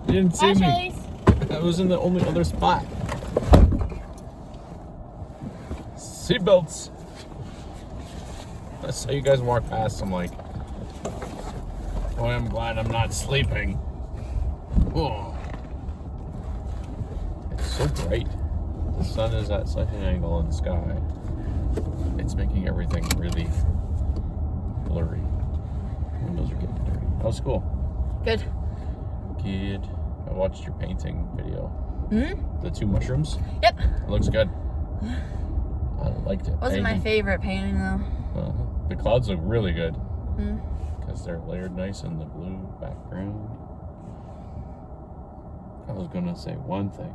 You didn't see Bye, me. Chase. I was in the only other spot. Seatbelts. I saw you guys walk past. I'm like, boy, I'm glad I'm not sleeping. Oh. It's so bright. The sun is at such an angle in the sky. It's making everything really blurry. Windows are getting dirty. How's school? Good. Good. I watched your painting video. Hmm? The 2 mushrooms. Yep. It looks good. I liked it. Wasn't my favorite painting though. The clouds look really good Hmm. because they're layered nice in the blue background. I was gonna say one thing.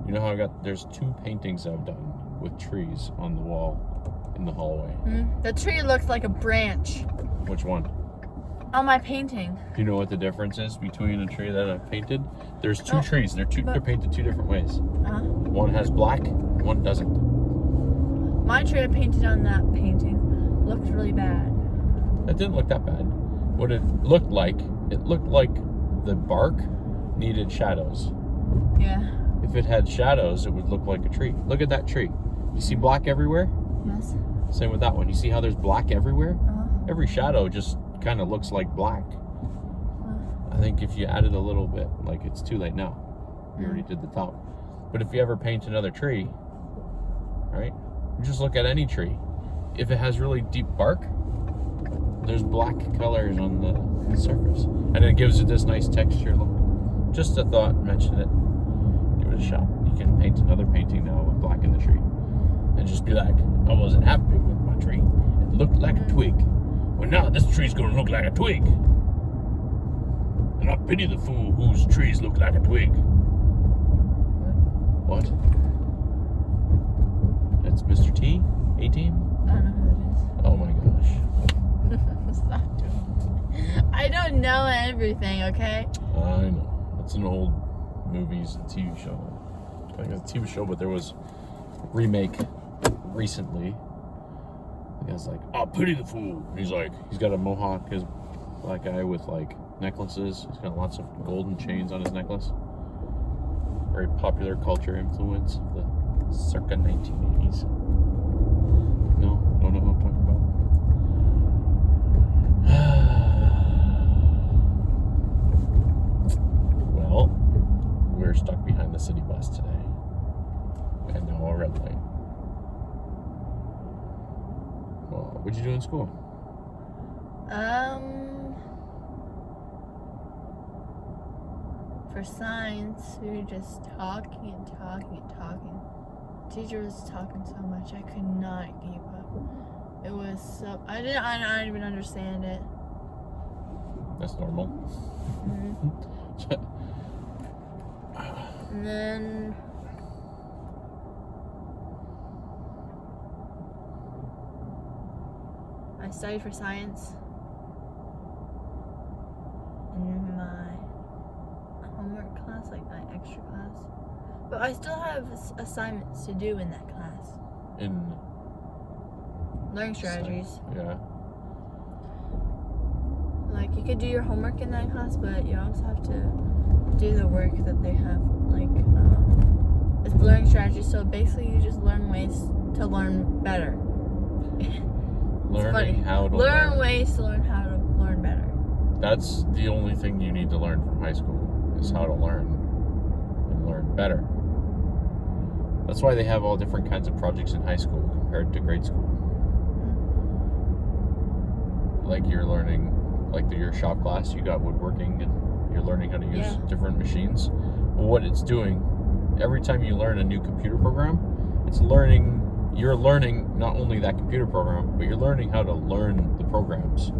You know how there's 2 paintings I've done with trees on the wall in the hallway. The tree looks like a branch Which one? on my painting. Do you know what the difference is between a tree that I've painted? There's 2 No, trees. They're painted 2 different ways. One has black, one doesn't. My tree I painted on that painting looked really bad. It didn't look that bad. What it looked like the bark needed shadows. Yeah. If it had shadows, it would look like a tree. Look at that tree. You see black everywhere? Yes. Same with that one. You see how there's black everywhere? Uh-huh. Every shadow just kind of looks like black. I think if you added a little bit, like it's too late now. You already did the top. But if you ever paint another tree, right? Just look at any tree. If it has really deep bark, there's black colors on the surface. And it gives it this nice texture look. Just a thought, mention it. Give it a shot. You can paint another painting now with black in the tree. And just be like, I wasn't happy with my tree. It looked like a twig. Well, now this tree's gonna look like a twig. And I pity the fool whose trees look like a twig. What? That's Mr. T? A-Team? I don't know who that is. Oh my gosh. Stop doing it. I don't know everything, okay? I know. It's an old movies and TV show. Like a TV show, but there was a remake recently. The guy's like, oh, pity the fool. He's like, he's got a mohawk, his black guy with like necklaces. He's got lots of golden chains on his necklace. Very popular culture influence of the circa 1980s. No? Don't know who I'm talking about. Well, we're stuck behind the city bus today. And now a red light. Well, what'd you do in school? For science, we were just talking and talking and talking. Teacher was talking so much, I could not keep up. It was so, I didn't even understand it. That's normal. And then I studied for science in my homework class, like my extra class. But I still have assignments to do in that class. In Learning strategies. Yeah. Like, you could do your homework in that class, but you also have to do the work that they have. Like, it's learning strategies, so basically you just learn ways to learn better. Learning how to learn ways to learn how to learn better. That's the only thing you need to learn from high school, is how to learn and learn better. That's why they have all different kinds of projects in high school compared to grade school. Like you're learning, like your shop class, you got woodworking and you're learning how to use different machines. Well, what it's doing, every time you learn a new computer program, you're learning not only that computer program, but you're learning how to learn the programs.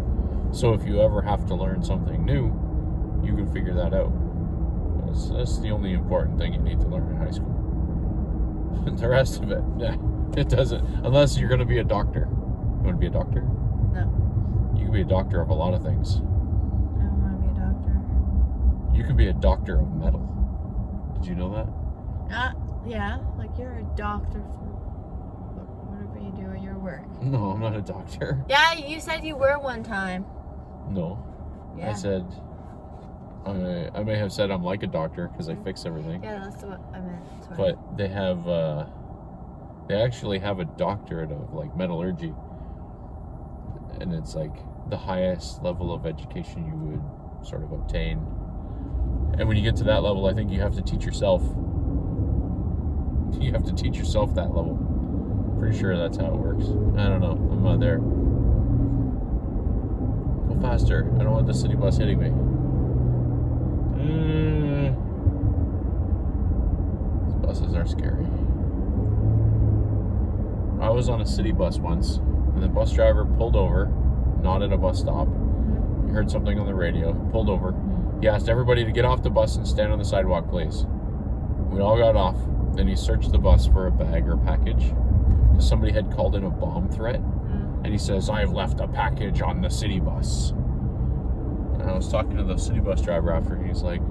So if you ever have to learn something new, you can figure that out. That's the only important thing you need to learn in high school. The rest of it, it doesn't, unless you're going to be a doctor. You want to be a doctor? No. You can be a doctor of a lot of things. I don't want to be a doctor. You can be a doctor of metal. Did you know that? Yeah, like you're a doctor for whatever you do at your work. No, I'm not a doctor. Yeah, you said you were one time. No. Yeah. I said I may have said I'm like a doctor because I fix everything. Yeah, that's what I meant. Sorry. But they have, they actually have a doctorate of like metallurgy, and it's like the highest level of education you would sort of obtain. And when you get to that level, I think you have to teach yourself. You have to teach yourself that level. Pretty sure that's how it works. I don't know. I'm not there. Go faster. I don't want the city bus hitting me. These buses are scary. I was on a city bus once, and the bus driver pulled over, not at a bus stop. He heard something on the radio, pulled over. He asked everybody to get off the bus and stand on the sidewalk, please. We all got off. Then he searched the bus for a bag or package, because somebody had called in a bomb threat. And he says, I have left a package on the city bus. And I was talking to the city bus driver after, and he's like,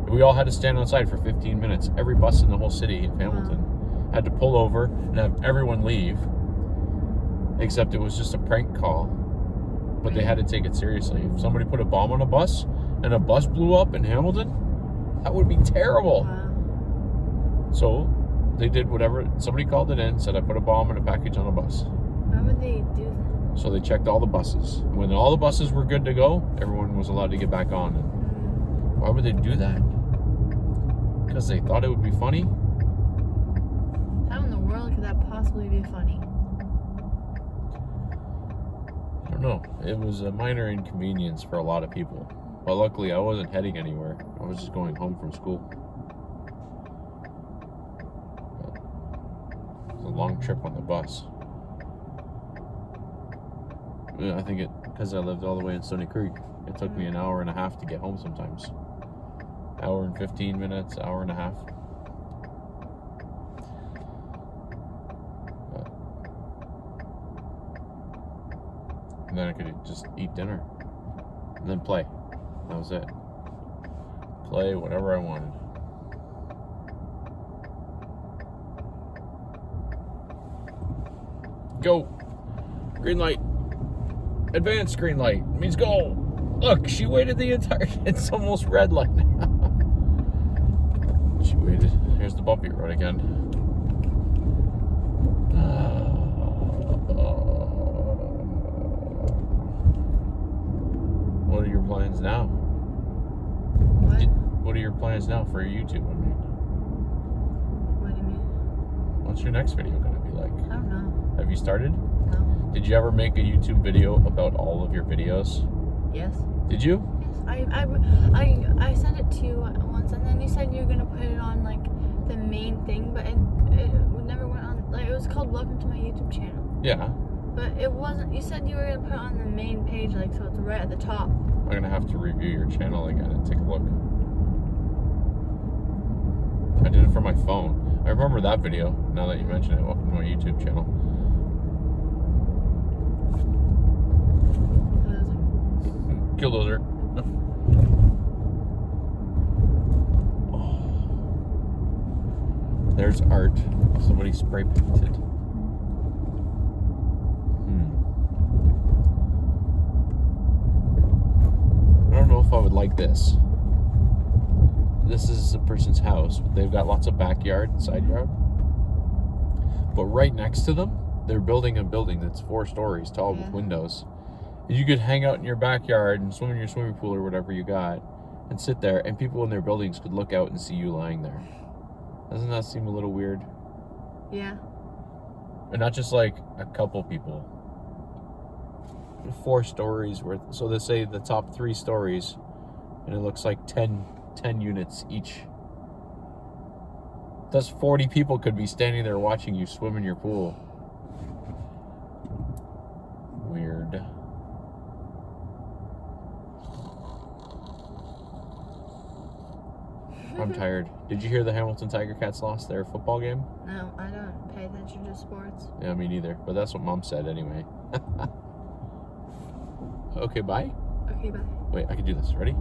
we all had to stand outside for 15 minutes. Every bus in the whole city of Hamilton had to pull over and have everyone leave, except it was just a prank call. But they had to take it seriously. If somebody put a bomb on a bus and a bus blew up in Hamilton, that would be terrible. Wow. So they did whatever. Somebody called it in, said I put a bomb and a package on a bus. Why would they do that? So they checked all the buses. When all the buses were good to go, everyone was allowed to get back on. And why would they do that? Because they thought it would be funny? How in the world could that possibly be funny? I don't know. It was a minor inconvenience for a lot of people. But luckily, I wasn't heading anywhere. I was just going home from school. It was a long trip on the bus. I think it, because I lived all the way in Stony Creek, it took me an hour and a half to get home sometimes. Hour and 15 minutes, hour and a half. And then I could just eat dinner. And then play. That was it. Play whatever I wanted. Go. Green light. Advanced green light. Means go. Look, she waited the entire... It's almost red light now. She waited. Here's the bumpy road again. What are your plans now? What? What are your plans now for YouTube? I mean, What do you mean? what's your next video going to be like? I don't know. Have you started? No. Did you ever make a YouTube video about all of your videos? Yes. Did you? Yes. I sent it to you once, and then you said you were gonna put it on like the main thing, but it never went on. Like, it was called Welcome to My YouTube Channel. Yeah. But it wasn't. You said you were gonna put it on the main page, like so it's right at the top. I'm going to have to review your channel again and take a look. I did it for my phone. I remember that video, now that you mention it. Welcome to my YouTube channel. Killdozer. There's art. Somebody spray painted. I don't know if I would like this. This is a person's house. They've got lots of backyard and side yard. But right next to them, they're building a building that's 4 stories tall with windows. You could hang out in your backyard and swim in your swimming pool or whatever you got and sit there, and people in their buildings could look out and see you lying there. Doesn't that seem a little weird? Yeah. And not just like a couple people. 4 stories worth. So they say the top 3 stories, and it looks like 10 units each. Thus 40 people could be standing there watching you swim in your pool. Weird. I'm tired. Did you hear the Hamilton Tiger Cats lost their football game? No, I don't pay attention to sports. Yeah, me neither. But that's what Mom said anyway. Okay, bye. Okay, bye. Wait, I can do this. Ready?